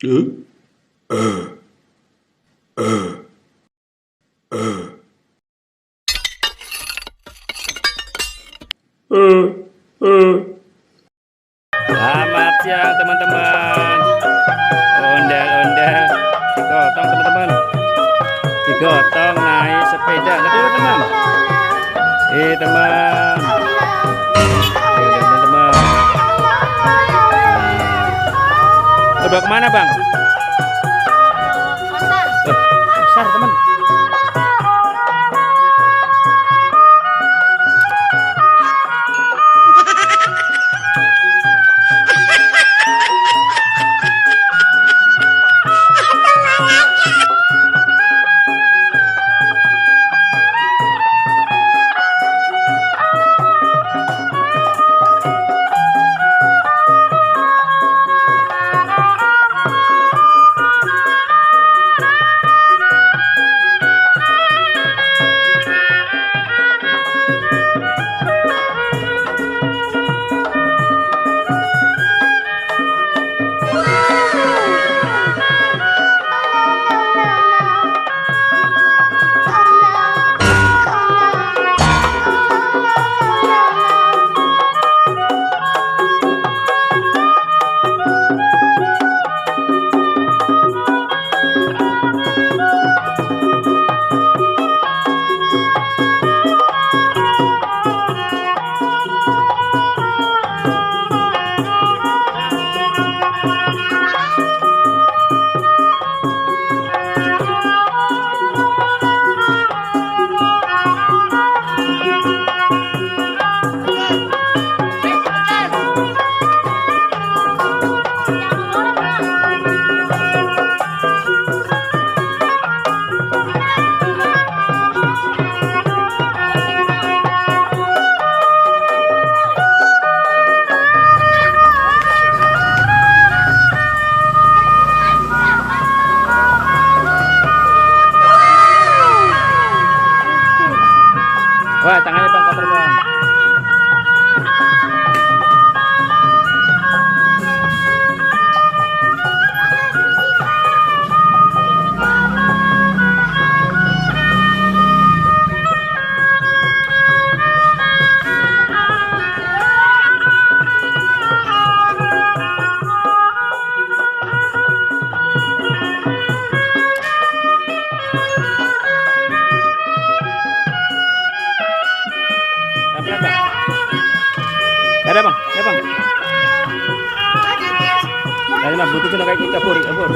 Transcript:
Uh, uh, uh, uh, Selamat siang teman-teman. Ondel-ondel digotong teman-teman. Digotong naik sepeda. Nah dulu teman. Teman. Teman-teman. Coba kemana bang? Besar teman. Wah, tangannya bang kotor bang. Apa bang? Ada bang, ya bang. Ada mah butuh kena kayak kabur, kabur.